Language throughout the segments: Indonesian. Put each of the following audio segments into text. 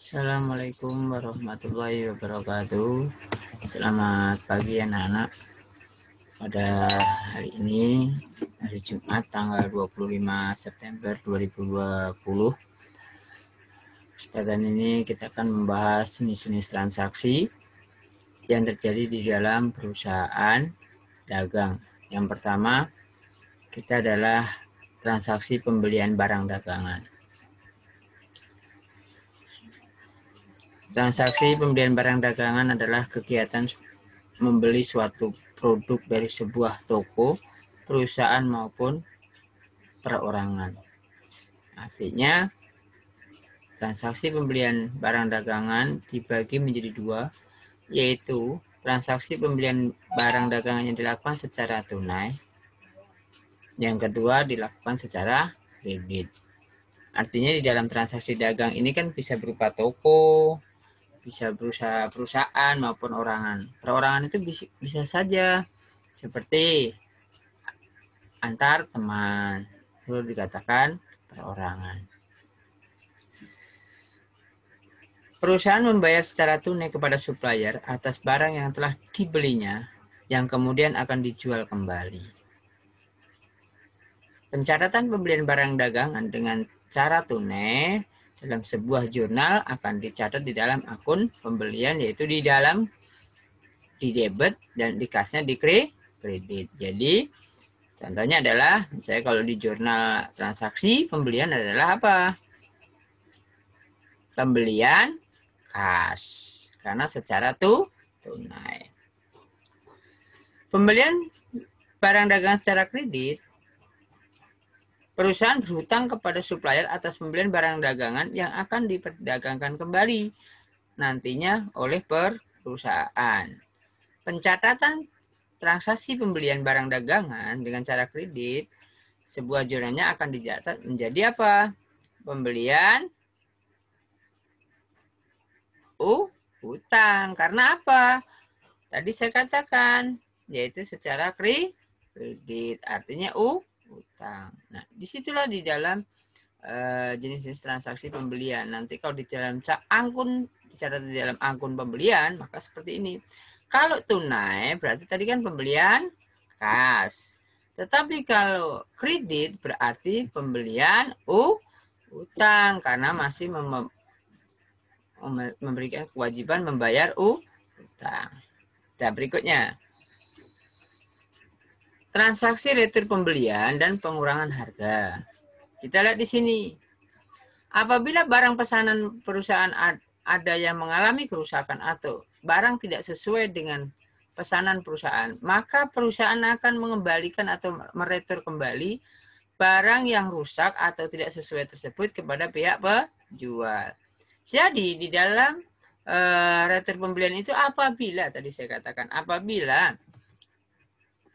Assalamualaikum warahmatullahi wabarakatuh. Selamat pagi anak-anak. Pada hari ini, hari Jumat tanggal 25 September 2020. Kesempatan ini kita akan membahas jenis-jenis transaksi yang terjadi di dalam perusahaan dagang. Yang pertama, kita adalah transaksi pembelian barang dagangan. Transaksi pembelian barang dagangan adalah kegiatan membeli suatu produk dari sebuah toko, perusahaan maupun perorangan. Artinya, transaksi pembelian barang dagangan dibagi menjadi dua, yaitu transaksi pembelian barang dagangan yang dilakukan secara tunai, yang kedua dilakukan secara kredit. Artinya di dalam transaksi dagang ini kan bisa berupa toko, bisa berusaha perusahaan maupun orangan. Perorangan itu bisa saja seperti antar teman, itu dikatakan perorangan. Perusahaan membayar secara tunai kepada supplier atas barang yang telah dibelinya, yang kemudian akan dijual kembali. Pencatatan pembelian barang dagangan dengan cara tunai dalam sebuah jurnal akan dicatat di dalam akun pembelian, yaitu di debit dan di kasnya di kredit. Jadi contohnya adalah misalnya kalau di jurnal transaksi pembelian adalah apa? Pembelian kas karena secara tunai. Pembelian barang dagangan secara kredit, perusahaan berhutang kepada supplier atas pembelian barang dagangan yang akan diperdagangkan kembali nantinya oleh perusahaan. Pencatatan transaksi pembelian barang dagangan dengan cara kredit, sebuah jurnalnya akan dicatat menjadi apa? Pembelian hutang. Karena apa? Tadi saya katakan, yaitu secara kredit. Artinya hutang. Nah, disitulah di dalam jenis-jenis transaksi pembelian. Nanti kalau di dalam akun, dicatat di dalam akun pembelian, maka seperti ini. Kalau tunai, berarti tadi kan pembelian kas. Tetapi kalau kredit, berarti pembelian hutang. Karena masih memberikan kewajiban membayar utang. Nah, berikutnya. Transaksi retur pembelian dan pengurangan harga. Kita lihat di sini. Apabila barang pesanan perusahaan ada yang mengalami kerusakan atau barang tidak sesuai dengan pesanan perusahaan, maka perusahaan akan mengembalikan atau meretur kembali barang yang rusak atau tidak sesuai tersebut kepada pihak penjual. Jadi di dalam retur pembelian itu apabila tadi saya katakan apabila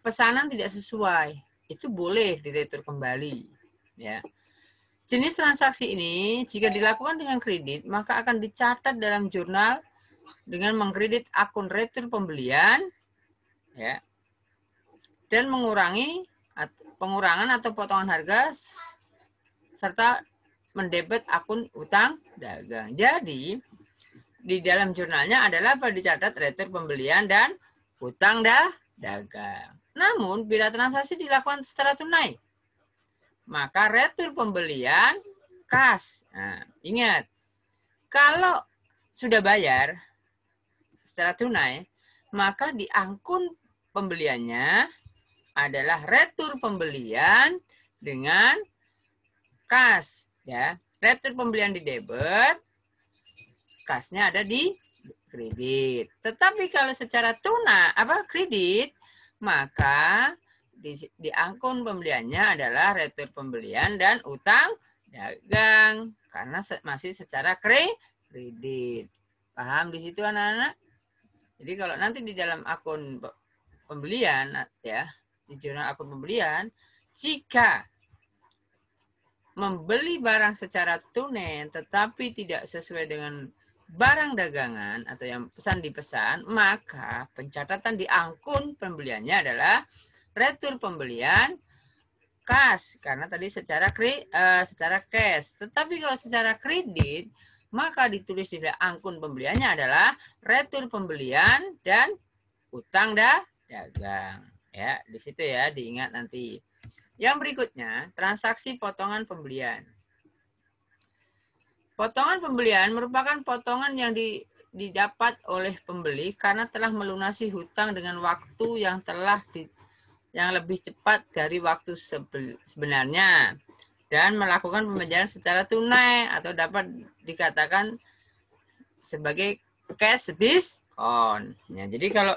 pesanan tidak sesuai, itu boleh diretur kembali, ya. Jenis transaksi ini jika dilakukan dengan kredit, maka akan dicatat dalam jurnal dengan mengkredit akun retur pembelian, ya, dan mengurangi pengurangan atau potongan harga serta mendebet akun utang dagang. Jadi di dalam jurnalnya adalah dicatat retur pembelian dan utang dagang. Namun bila transaksi dilakukan secara tunai, maka retur pembelian kas. Nah, ingat, kalau sudah bayar secara tunai, maka di akun pembeliannya adalah retur pembelian dengan kas. Ya, retur pembelian di debit, kasnya ada di kredit. Tetapi kalau secara kredit, maka di akun pembeliannya adalah retur pembelian dan utang dagang karena masih secara kredit. Paham di situ anak-anak? Jadi kalau nanti di dalam akun pembelian, ya, di jurnal akun pembelian, jika membeli barang secara tunai tetapi tidak sesuai dengan barang dagangan atau yang pesan dipesan, maka pencatatan di akun pembeliannya adalah retur pembelian kas karena tadi secara cash. Tetapi kalau secara kredit, maka ditulis di akun pembeliannya adalah retur pembelian dan utang dagang. Ya, di situ ya, diingat nanti. Yang berikutnya, transaksi potongan pembelian. Potongan pembelian merupakan potongan yang didapat oleh pembeli karena telah melunasi hutang dengan waktu yang lebih cepat dari waktu sebenarnya dan melakukan pembayaran secara tunai atau dapat dikatakan sebagai cash discount. Ya, jadi kalau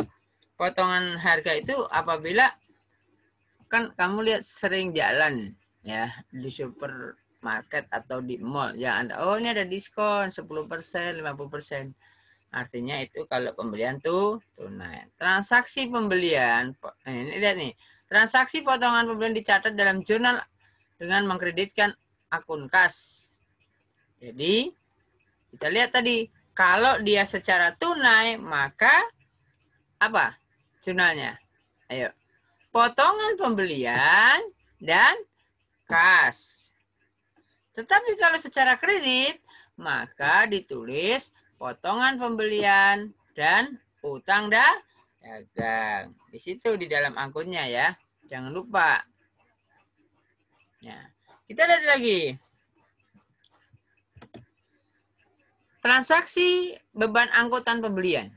potongan harga itu apabila kan kamu lihat sering jalan ya di supermarket atau di mall ya, oh ini ada diskon 10%, 50%. Artinya itu kalau pembelian tuh tunai. Transaksi pembelian, ini lihat nih. Transaksi potongan pembelian dicatat dalam jurnal dengan mengkreditkan akun kas. Jadi kita lihat tadi, kalau dia secara tunai maka apa jurnalnya? Ayo. Potongan pembelian dan kas. Tetapi kalau secara kredit, maka ditulis potongan pembelian dan utang dagang. Di situ di dalam akunnya ya. Jangan lupa. Ya. Kita lihat lagi. Transaksi beban angkutan pembelian.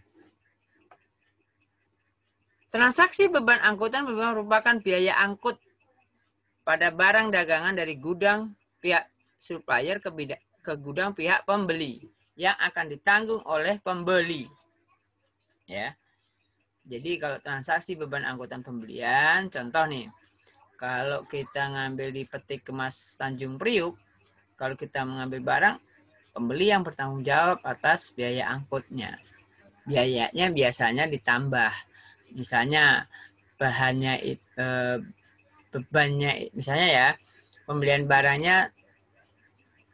Transaksi beban angkutan merupakan biaya angkut pada barang dagangan dari gudang pihak supplier ke gudang pihak pembeli yang akan ditanggung oleh pembeli. Ya. Jadi kalau transaksi beban angkutan pembelian, contoh nih, kalau kita ngambil di peti kemas Tanjung Priuk, kalau kita mengambil barang, pembeli yang bertanggung jawab atas biaya angkutnya. Biayanya biasanya ditambah. Misalnya bahannya bebannya misalnya ya pembelian barangnya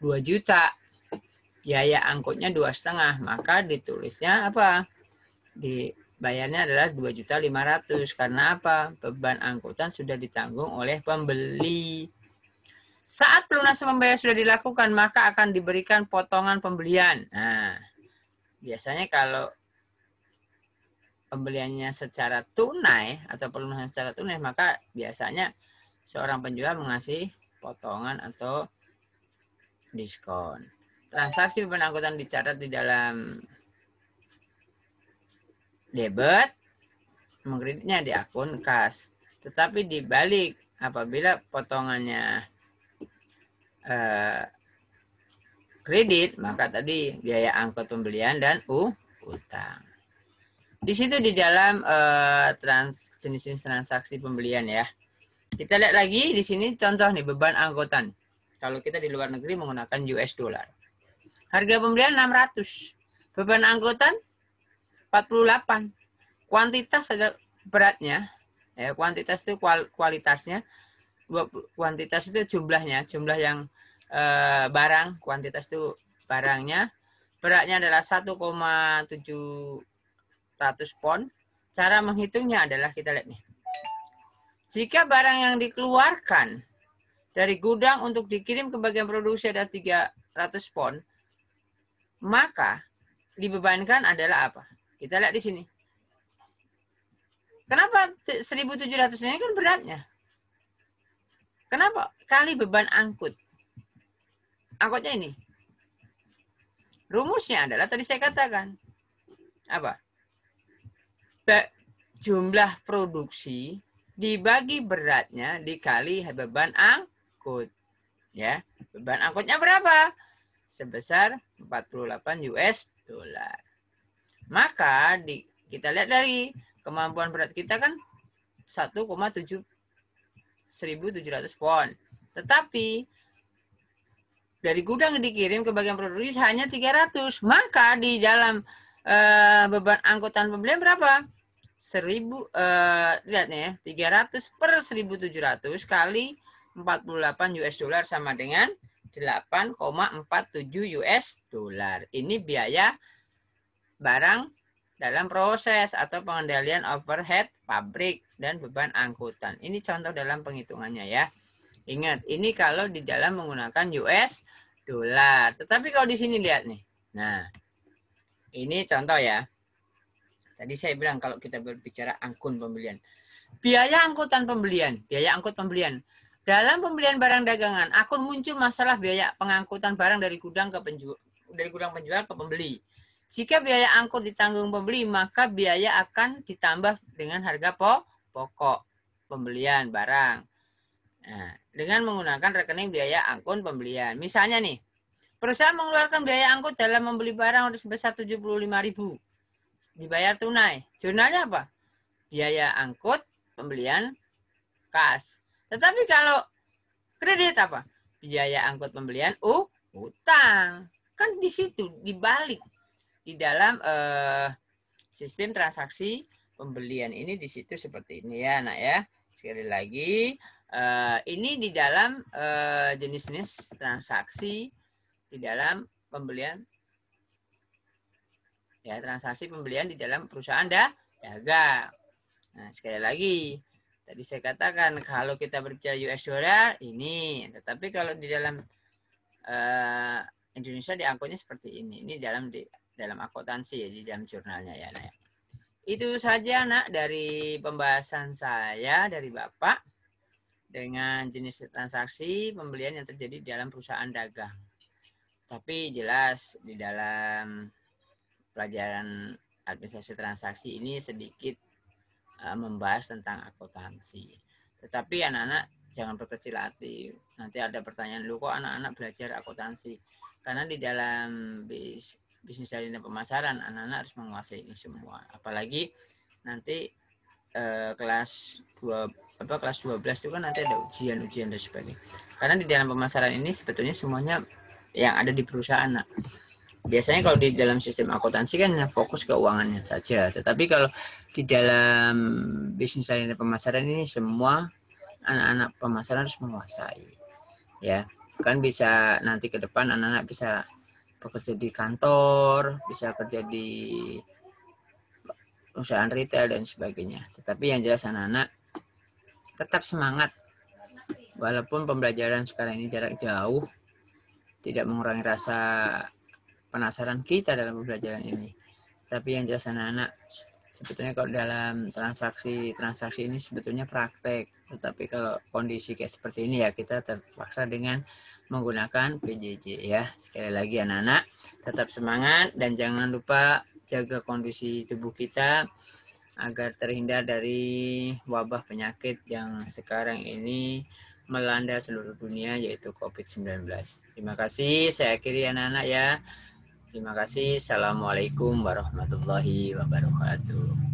2 juta, biaya angkutnya 2,5, maka ditulisnya apa? Dibayarnya adalah 2.500.000 karena apa? Beban angkutan sudah ditanggung oleh pembeli. Saat pelunasan pembayaran sudah dilakukan, maka akan diberikan potongan pembelian. Nah, biasanya kalau pembeliannya secara tunai atau pelunasan secara tunai, maka biasanya seorang penjual mengasih potongan atau diskon. Transaksi beban angkutan dicatat di dalam debit, mengkreditnya di akun kas. Tetapi dibalik apabila potongannya kredit, maka tadi biaya angkut pembelian dan utang. Di situ di dalam jenis-jenis transaksi pembelian ya. Kita lihat lagi di sini contoh nih beban angkutan. Kalau kita di luar negeri menggunakan US dollar. Harga pembelian 600. Beban angkutan 48. Kuantitas ada beratnya. Ya, kuantitas itu kualitasnya. Kuantitas itu jumlahnya, jumlah yang barang, kuantitas itu barangnya. Beratnya adalah 1,7 pon. Cara menghitungnya adalah kita lihat nih. Jika barang yang dikeluarkan dari gudang untuk dikirim ke bagian produksi ada 300 pon, maka dibebankan adalah apa? Kita lihat di sini. Kenapa 1.700 ini kan beratnya? Kenapa? Kali beban angkut. Angkutnya ini. Rumusnya adalah tadi saya katakan. Apa? Jumlah produksi dibagi beratnya dikali beban angkut. Ya, beban angkutnya berapa? Sebesar 48 US dollar. Maka kita lihat dari kemampuan berat kita kan 1,7 1.700 pon. Tetapi dari gudang dikirim ke bagian produksi hanya 300. Maka di dalam beban angkutan pembelian berapa? 1.000 lihat nih ya, 300 per 1.700 kali 48 US dollar sama dengan 8,47 US dollar. Ini biaya barang dalam proses atau pengendalian overhead pabrik dan beban angkutan. Ini contoh dalam penghitungannya ya. Ingat, ini kalau di dalam menggunakan US dollar. Tetapi kalau di sini lihat nih. Nah, ini contoh ya. Tadi saya bilang kalau kita berbicara angkut pembelian. Biaya angkutan pembelian, biaya angkut pembelian. Dalam pembelian barang dagangan, akan muncul masalah biaya pengangkutan barang dari gudang penjual ke pembeli. Jika biaya angkut ditanggung pembeli, maka biaya akan ditambah dengan harga pokok pembelian barang. Nah, dengan menggunakan rekening biaya angkut pembelian. Misalnya nih, perusahaan mengeluarkan biaya angkut dalam membeli barang sebesar 75.000. Dibayar tunai. Jurnalnya apa? Biaya angkut pembelian kas. Tetapi kalau kredit apa? Biaya angkut pembelian utang. Kan di situ dibalik di dalam sistem transaksi pembelian ini di situ seperti ini ya, Nak ya. Sekali lagi ini di dalam jenis-jenis transaksi di dalam pembelian ya, transaksi pembelian di dalam perusahaan dagang. Nah, sekali lagi tadi saya katakan kalau kita berbicara US dollar ini, tetapi kalau di dalam Indonesia diangkutnya seperti ini. Ini dalam akuntansi ya, di dalam jurnalnya ya, Nak. Itu saja, Nak, dari pembahasan saya dari Bapak dengan jenis transaksi pembelian yang terjadi di dalam perusahaan dagang. Tapi jelas di dalam pelajaran administrasi transaksi ini sedikit membahas tentang akuntansi. Tetapi anak-anak jangan berkecil hati. Nanti ada pertanyaan, lu kok anak-anak belajar akuntansi? Karena di dalam bisnis dan pemasaran, anak-anak harus menguasai ini semua. Apalagi nanti kelas 12 itu kan nanti ada ujian-ujian dan sebagainya. Karena di dalam pemasaran ini sebetulnya semuanya yang ada di perusahaan, Nak. Biasanya kalau di dalam sistem akuntansi kan fokus keuangannya saja. Tetapi kalau di dalam bisnis dan pemasaran ini semua anak-anak pemasaran harus menguasai. Ya, kan bisa nanti ke depan anak-anak bisa bekerja di kantor, bisa kerja di perusahaan retail dan sebagainya. Tetapi yang jelas anak-anak tetap semangat. Walaupun pembelajaran sekarang ini jarak jauh, tidak mengurangi rasa penasaran kita dalam pembelajaran ini. Tapi yang jelas anak-anak sebetulnya kalau dalam transaksi ini sebetulnya praktek. Tetapi kalau kondisi kayak seperti ini ya kita terpaksa dengan menggunakan PJJ ya. Sekali lagi anak-anak tetap semangat dan jangan lupa jaga kondisi tubuh kita agar terhindar dari wabah penyakit yang sekarang ini melanda seluruh dunia yaitu COVID-19. Terima kasih, saya akhiri anak-anak ya. Terima kasih. Assalamualaikum warahmatullahi wabarakatuh.